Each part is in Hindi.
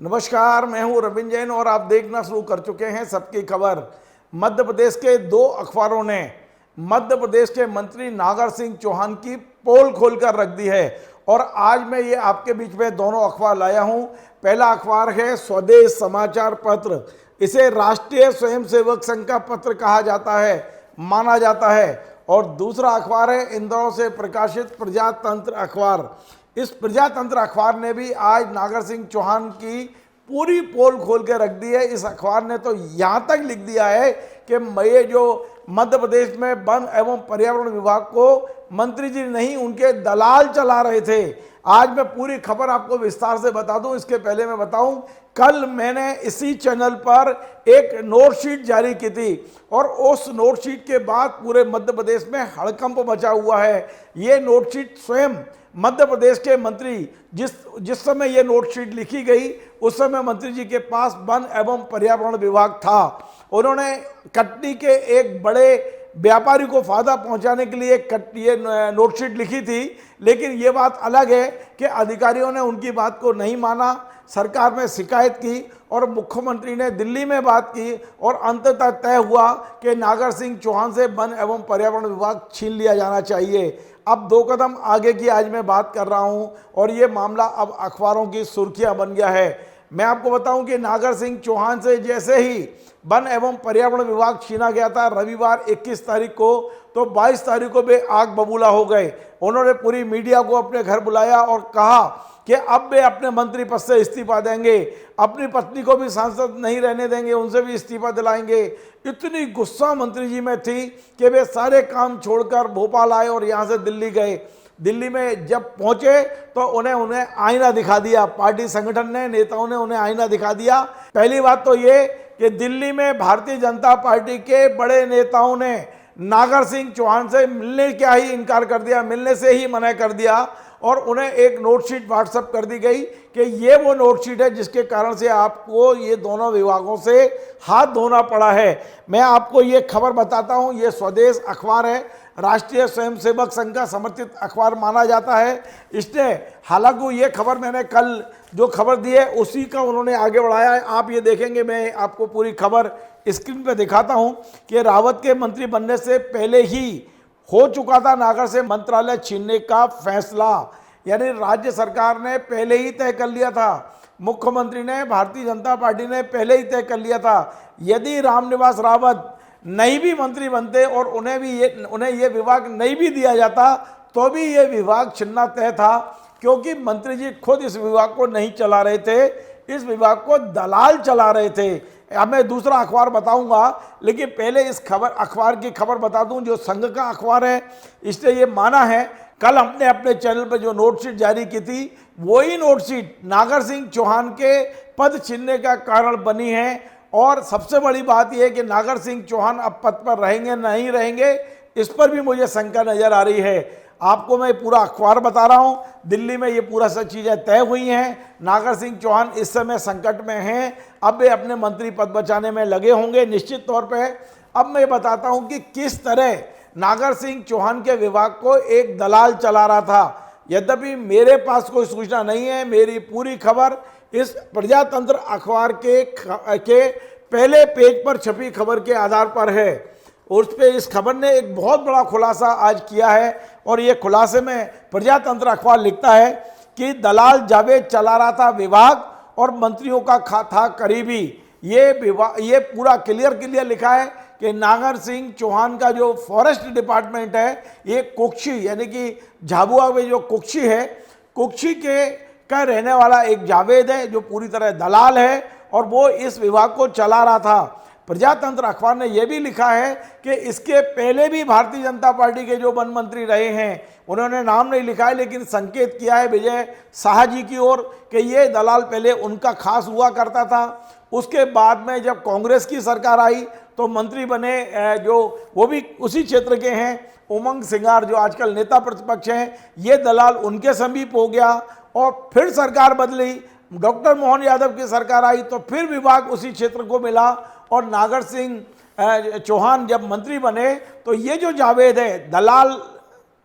नमस्कार, मैं हूं रविंद्र जैन और आप देखना शुरू कर चुके हैं सबकी खबर। मध्य प्रदेश के दो अखबारों ने मध्य प्रदेश के मंत्री नागर सिंह चौहान की पोल खोलकर रख दी है और आज मैं ये आपके बीच में दोनों अखबार लाया हूं। पहला अखबार है स्वदेश समाचार पत्र। इसे राष्ट्रीय स्वयंसेवक संघ का पत्र कहा जाता है, माना जाता है। और दूसरा अखबार है इंदौर से प्रकाशित प्रजातंत्र अखबार। इस प्रजातंत्र अखबार ने भी आज नागर सिंह चौहान की पूरी पोल खोल के रख दी है। इस अखबार ने तो यहाँ तक लिख दिया है कि ये जो मध्य प्रदेश में वन एवं पर्यावरण विभाग को मंत्री जी नहीं, उनके दलाल चला रहे थे। आज मैं पूरी खबर आपको विस्तार से बता दूं। इसके पहले मैं बताऊं, कल मैंने इसी चैनल पर एक नोट शीट जारी की थी और उस नोट शीट के बाद पूरे मध्य प्रदेश में हड़कंप मचा हुआ है। ये नोट शीट स्वयं मध्य प्रदेश के मंत्री, जिस समय ये नोट शीट लिखी गई उस समय मंत्री जी के पास वन एवं पर्यावरण विभाग था। उन्होंने कटनी के एक बड़े व्यापारी को फायदा पहुंचाने के लिए ये नोटशीट लिखी थी, लेकिन ये बात अलग है कि अधिकारियों ने उनकी बात को नहीं माना, सरकार में शिकायत की और मुख्यमंत्री ने दिल्ली में बात की और अंततः तय हुआ कि नागर सिंह चौहान से वन एवं पर्यावरण विभाग छीन लिया जाना चाहिए। अब दो कदम आगे की आज मैं बात कर रहा हूं और ये मामला अब अखबारों की सुर्खियां बन गया है। मैं आपको बताऊं कि नागर सिंह चौहान से जैसे ही वन एवं पर्यावरण विभाग छीना गया था रविवार 21 तारीख को, तो 22 तारीख को वे आग बबूला हो गए। उन्होंने पूरी मीडिया को अपने घर बुलाया और कहा कि अब वे अपने मंत्री पद से इस्तीफा देंगे, अपनी पत्नी को भी सांसद नहीं रहने देंगे, उनसे भी इस्तीफा दिलाएंगे। इतनी गुस्सा मंत्री जी में थी कि वे सारे काम छोड़कर भोपाल आए और यहाँ से दिल्ली गए। दिल्ली में जब पहुंचे तो उन्हें आईना दिखा दिया, पार्टी संगठन ने, नेताओं ने उन्हें आईना दिखा दिया। पहली बात तो ये कि दिल्ली में भारतीय जनता पार्टी के बड़े नेताओं ने नागर सिंह चौहान से मिलने का ही इनकार कर दिया, मिलने से ही मना कर दिया और उन्हें एक नोटशीट व्हाट्सएप कर दी गई कि ये वो नोटशीट है जिसके कारण से आपको ये दोनों विभागों से हाथ धोना पड़ा है। मैं आपको ये खबर बताता हूँ, ये स्वदेश अखबार है, राष्ट्रीय स्वयंसेवक संघ का समर्थित अखबार माना जाता है। इसने, हालांकि ये खबर मैंने कल जो खबर दी है उसी का उन्होंने आगे बढ़ाया है। आप ये देखेंगे, मैं आपको पूरी खबर स्क्रीन पे दिखाता हूँ कि रावत के मंत्री बनने से पहले ही हो चुका था नागर से मंत्रालय छीनने का फैसला, यानी राज्य सरकार ने पहले ही तय कर लिया था, मुख्यमंत्री ने, भारतीय जनता पार्टी ने पहले ही तय कर लिया था। यदि रामनिवास रावत नहीं भी मंत्री बनते और उन्हें ये विभाग नहीं भी दिया जाता तो भी ये विभाग छिनना तय था, क्योंकि मंत्री जी खुद इस विभाग को नहीं चला रहे थे, इस विभाग को दलाल चला रहे थे। अब मैं दूसरा अखबार बताऊंगा, लेकिन पहले इस अखबार की खबर बता दूं जो संघ का अखबार है। इसने ये माना है, कल हमने अपने चैनल पर जो नोटशीट जारी की थी वही नोटशीट नागर सिंह चौहान के पद छीनने का कारण बनी है। और सबसे बड़ी बात यह है कि नागर सिंह चौहान अब पद पर रहेंगे नहीं रहेंगे, इस पर भी मुझे शंका नजर आ रही है। आपको मैं पूरा अखबार बता रहा हूं, दिल्ली में ये पूरा सब चीज़ें तय हुई हैं। नागर सिंह चौहान इस समय संकट में हैं, अब वे अपने मंत्री पद बचाने में लगे होंगे निश्चित तौर पे। अब मैं बताता हूं कि किस तरह नागर सिंह चौहान के विभाग को एक दलाल चला रहा था। यद्यपि मेरे पास कोई सूचना नहीं है, मेरी पूरी खबर इस प्रजातंत्र अखबार के पहले पेज पर छपी खबर के आधार पर है। और उस पे इस खबर ने एक बहुत बड़ा खुलासा आज किया है और ये खुलासे में प्रजातंत्र अखबार लिखता है कि दलाल जावेद चला रहा था विभाग और मंत्रियों का था करीबी। ये पूरा क्लियर लिखा है कि नागर सिंह चौहान का जो फॉरेस्ट डिपार्टमेंट है, ये कुक्षी यानी कि झाबुआ में जो कुक्षी है, कुक्षी का रहने वाला एक जावेद है जो पूरी तरह दलाल है और वो इस विभाग को चला रहा था। प्रजातंत्र अखबार ने यह भी लिखा है कि इसके पहले भी भारतीय जनता पार्टी के जो वन मंत्री रहे हैं, उन्होंने नाम नहीं लिखा है लेकिन संकेत किया है विजय शाह जी की ओर कि ये दलाल पहले उनका खास हुआ करता था। उसके बाद में जब कांग्रेस की सरकार आई तो मंत्री बने जो वो भी उसी क्षेत्र के हैं, उमंग सिंगार जो आजकल नेता प्रतिपक्ष हैं, ये दलाल उनके समीप हो गया। और फिर सरकार बदली, डॉक्टर मोहन यादव की सरकार आई तो फिर विभाग उसी क्षेत्र को मिला और नागर सिंह चौहान जब मंत्री बने तो ये जो जावेद है दलाल,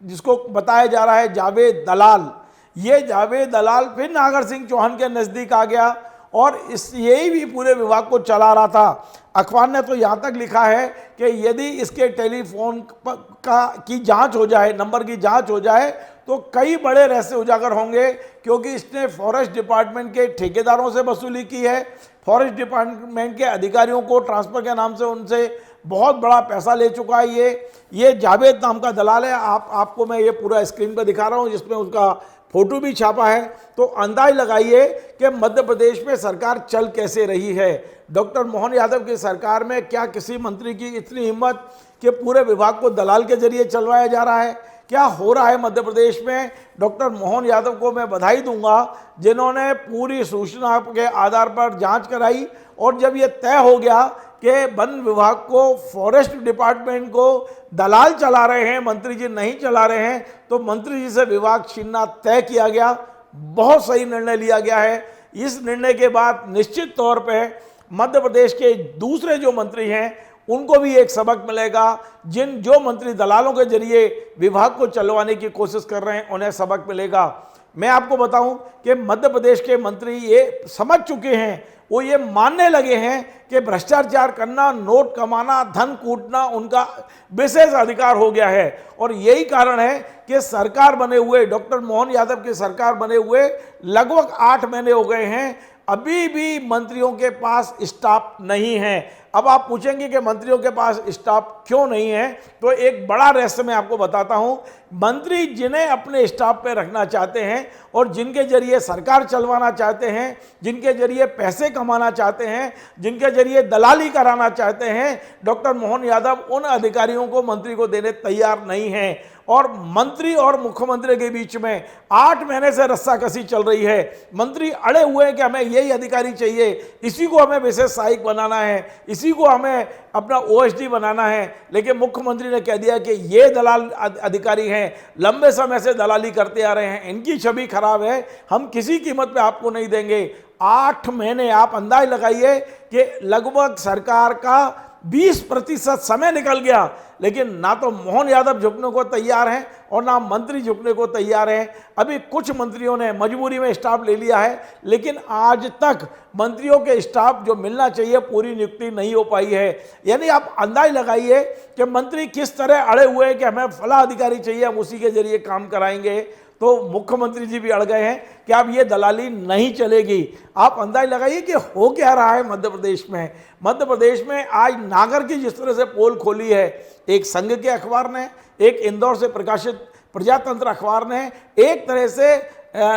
जिसको बताया जा रहा है जावेद दलाल, ये जावेद दलाल फिर नागर सिंह चौहान के नज़दीक आ गया और इस यही भी पूरे विभाग को चला रहा था। अखबार ने तो यहाँ तक लिखा है कि यदि इसके टेलीफोन की जांच हो जाए, नंबर की जांच हो जाए, तो कई बड़े रहस्य उजागर होंगे, क्योंकि इसने फॉरेस्ट डिपार्टमेंट के ठेकेदारों से वसूली की है, फॉरेस्ट डिपार्टमेंट के अधिकारियों को ट्रांसफर के नाम से उनसे बहुत बड़ा पैसा ले चुका है। ये जावेद नाम का दलाल है। आपको मैं ये पूरा स्क्रीन पर दिखा रहा हूँ, जिसमें उसका फोटो भी छापा है। तो अंदाज लगाइए कि मध्य प्रदेश में सरकार चल कैसे रही है। डॉक्टर मोहन यादव की सरकार में क्या किसी मंत्री की इतनी हिम्मत कि पूरे विभाग को दलाल के जरिए चलवाया जा रहा है? क्या हो रहा है मध्य प्रदेश में? डॉक्टर मोहन यादव को मैं बधाई दूंगा, जिन्होंने पूरी सूचना के आधार पर जांच कराई, और जब ये तय हो गया कि वन विभाग को, फॉरेस्ट डिपार्टमेंट को दलाल चला रहे हैं, मंत्री जी नहीं चला रहे हैं, तो मंत्री जी से विभाग छीनना तय किया गया। बहुत सही निर्णय लिया गया है। इस निर्णय के बाद निश्चित तौर पे मध्य प्रदेश के दूसरे जो मंत्री हैं उनको भी एक सबक मिलेगा। जो मंत्री दलालों के जरिए विभाग को चलवाने की कोशिश कर रहे हैं, उन्हें सबक मिलेगा। मैं आपको बताऊं कि मध्य प्रदेश के मंत्री ये समझ चुके हैं, वो ये मानने लगे हैं कि भ्रष्टाचार करना, नोट कमाना, धन कूटना उनका विशेष अधिकार हो गया है। और यही कारण है कि सरकार बने हुए, डॉक्टर मोहन यादव की सरकार बने हुए लगभग 8 महीने हो गए हैं, अभी भी मंत्रियों के पास स्टाफ नहीं है। अब आप पूछेंगे कि मंत्रियों के पास स्टाफ क्यों नहीं है, तो एक बड़ा रहस्य मैं आपको बताता हूं। मंत्री जिन्हें अपने स्टाफ पे रखना चाहते हैं और जिनके जरिए सरकार चलवाना चाहते हैं, जिनके जरिए पैसे कमाना चाहते हैं, जिनके जरिए दलाली कराना चाहते हैं, डॉक्टर मोहन यादव उन अधिकारियों को मंत्री को देने तैयार नहीं है। और मंत्री और मुख्यमंत्री के बीच में 8 महीने से रस्साकसी चल रही है। मंत्री अड़े हुए हैं कि हमें यही अधिकारी चाहिए, इसी को हमें विशेष सहायक बनाना है, इसी को हमें अपना ओएसडी बनाना है। लेकिन मुख्यमंत्री ने कह दिया कि ये दलाल अधिकारी हैं, लंबे समय से दलाली करते आ रहे हैं, इनकी छवि खराब है, हम किसी कीमत पे आपको नहीं देंगे। 8 महीने आप अंदाज लगाइए कि लगभग सरकार का 20% समय निकल गया, लेकिन ना तो मोहन यादव झुकने को तैयार हैं और ना मंत्री झुकने को तैयार हैं। अभी कुछ मंत्रियों ने मजबूरी में स्टाफ ले लिया है, लेकिन आज तक मंत्रियों के स्टाफ जो मिलना चाहिए पूरी नियुक्ति नहीं हो पाई है। यानी आप अंदाज लगाइए कि मंत्री किस तरह अड़े हुए हैं कि हमें फला अधिकारी चाहिए, हम उसी के जरिए काम कराएंगे। तो मुख्यमंत्री जी भी अड़ गए हैं कि अब ये दलाली नहीं चलेगी। आप अंदाज लगाइए कि हो क्या रहा है मध्य प्रदेश में। मध्य प्रदेश में आज नागर की जिस तरह से पोल खोली है, एक संघ के अखबार ने, एक इंदौर से प्रकाशित प्रजातंत्र अखबार ने, एक तरह से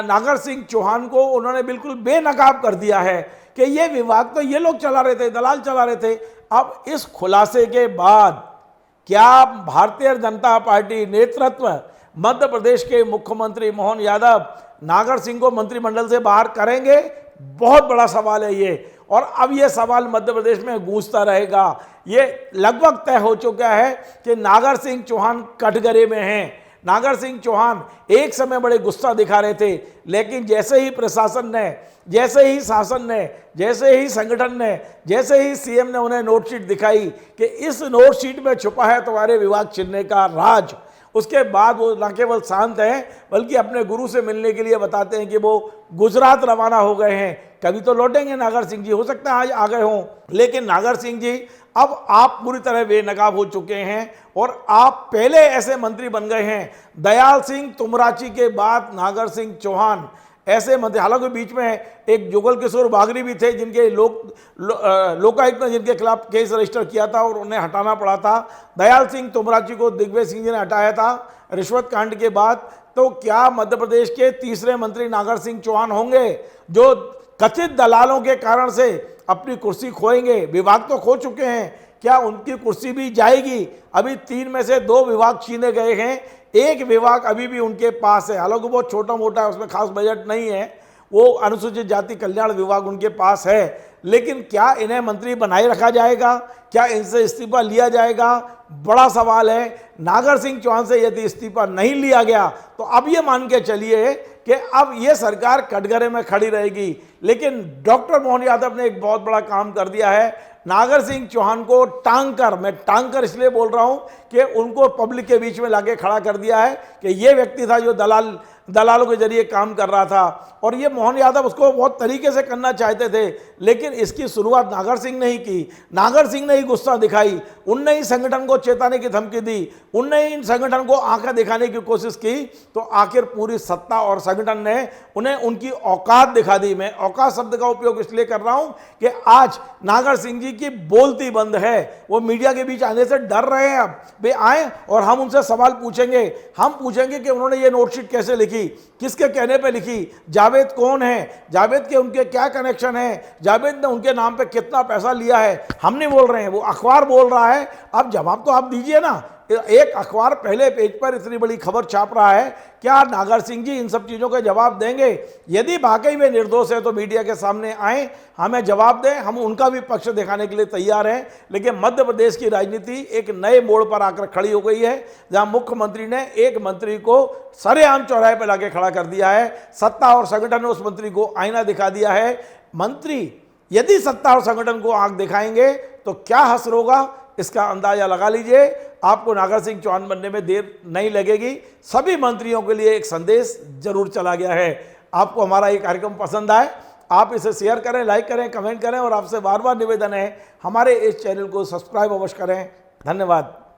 नागर सिंह चौहान को उन्होंने बिल्कुल बेनकाब कर दिया है कि ये विभाग तो ये लोग चला रहे थे, दलाल चला रहे थे। अब इस खुलासे के बाद क्या भारतीय जनता पार्टी नेतृत्व, मध्य प्रदेश के मुख्यमंत्री मोहन यादव नागर सिंह को मंत्रिमंडल से बाहर करेंगे? बहुत बड़ा सवाल है ये। और अब ये सवाल मध्य प्रदेश में गूंजता रहेगा। ये लगभग तय हो चुका है कि नागर सिंह चौहान कटघरे में हैं। नागर सिंह चौहान एक समय बड़े गुस्सा दिखा रहे थे, लेकिन जैसे ही प्रशासन ने, जैसे ही शासन ने, जैसे ही संगठन ने, जैसे ही सीएम ने उन्हें नोटशीट दिखाई कि इस नोटशीट में छुपा है तुम्हारे विभाग छिनने का राज, उसके बाद वो न केवल शांत हैं बल्कि अपने गुरु से मिलने के लिए बताते हैं कि वो गुजरात रवाना हो गए हैं। कभी तो लौटेंगे नागर सिंह जी, हो सकता है आज आ गए हों, लेकिन नागर सिंह जी अब आप पूरी तरह बेनकाब हो चुके हैं और आप पहले ऐसे मंत्री बन गए हैं। दयाल सिंह तुमराची के बाद नागर सिंह चौहान ऐसे मंत्री, हालांकि बीच में एक जुगल किशोर बागरी भी थे जिनके लोकायुक्त ने जिनके खिलाफ केस रजिस्टर किया था और उन्हें हटाना पड़ा था। दयाल सिंह तुमराची को दिग्विजय सिंह जी ने हटाया था रिश्वत कांड के बाद। तो क्या मध्य प्रदेश के तीसरे मंत्री नागर सिंह चौहान होंगे जो कथित दलालों के कारण से अपनी कुर्सी खोएंगे? विभाग तो खो चुके हैं, क्या उनकी कुर्सी भी जाएगी? अभी 3 में से 2 विभाग छीने गए हैं, एक विभाग अभी भी उनके पास है, हालांकि बहुत छोटा मोटा है, उसमें खास बजट नहीं है, वो अनुसूचित जाति कल्याण विभाग उनके पास है। लेकिन क्या इन्हें मंत्री बनाए रखा जाएगा? क्या इनसे इस्तीफा लिया जाएगा? बड़ा सवाल है। नागर सिंह चौहान से यदि इस्तीफा नहीं लिया गया तो अब ये मान के चलिए कि अब ये सरकार कटघरे में खड़ी रहेगी। लेकिन डॉक्टर मोहन यादव ने एक बहुत बड़ा काम कर दिया है, नागर सिंह चौहान को टांग कर, मैं टांग कर इसलिए बोल रहा हूं कि उनको पब्लिक के बीच में लाके खड़ा कर दिया है कि ये व्यक्ति था जो दलाल दलालों के जरिए काम कर रहा था और ये मोहन यादव उसको बहुत तरीके से करना चाहते थे, लेकिन इसकी शुरुआत नागर सिंह ने ही की। नागर सिंह ने ही गुस्सा दिखाई, उनने ही संगठन को चेताने की धमकी दी, उनने ही इन संगठन को आंखें दिखाने की कोशिश की, तो आखिर पूरी सत्ता और संगठन ने उन्हें उनकी औकात दिखा दी। मैं औकात शब्द का उपयोग इसलिए कर रहा हूं कि आज नागर सिंह जी की बोलती बंद है, वो मीडिया के बीच आने से डर रहे हैं। अब वे आए और हम उनसे सवाल पूछेंगे, हम पूछेंगे कि उन्होंने ये नोटशीट कैसे लिखी, किसके कहने पे लिखी, जावेद कौन है, जावेद के उनके क्या कनेक्शन है, जावेद ने उनके नाम पे कितना पैसा लिया है। हम नहीं बोल रहे हैं, वो अखबार बोल रहा है। अब जवाब तो आप दीजिए ना। एक अखबार पहले पेज पर इतनी बड़ी खबर छाप रहा है, क्या नागर सिंह जी इन सब चीज़ों के जवाब देंगे? यदि वाकई वे निर्दोष है तो मीडिया के सामने आए, हमें जवाब दें, हम उनका भी पक्ष दिखाने के लिए तैयार हैं। लेकिन मध्य प्रदेश की राजनीति एक नए मोड़ पर आकर खड़ी हो गई है, जहां मुख्यमंत्री ने एक मंत्री को सरेआम चौराहे पर लाके खड़ा कर दिया है। सत्ता और संगठन ने उस मंत्री को आईना दिखा दिया है। मंत्री यदि सत्ता और संगठन को आंख दिखाएंगे तो क्या हश्र होगा, इसका अंदाजा लगा लीजिए। आपको नागर सिंह चौहान बनने में देर नहीं लगेगी। सभी मंत्रियों के लिए एक संदेश जरूर चला गया है। आपको हमारा ये कार्यक्रम पसंद आए, आप इसे शेयर करें, लाइक करें, कमेंट करें और आपसे बार बार निवेदन है हमारे इस चैनल को सब्सक्राइब अवश्य करें। धन्यवाद।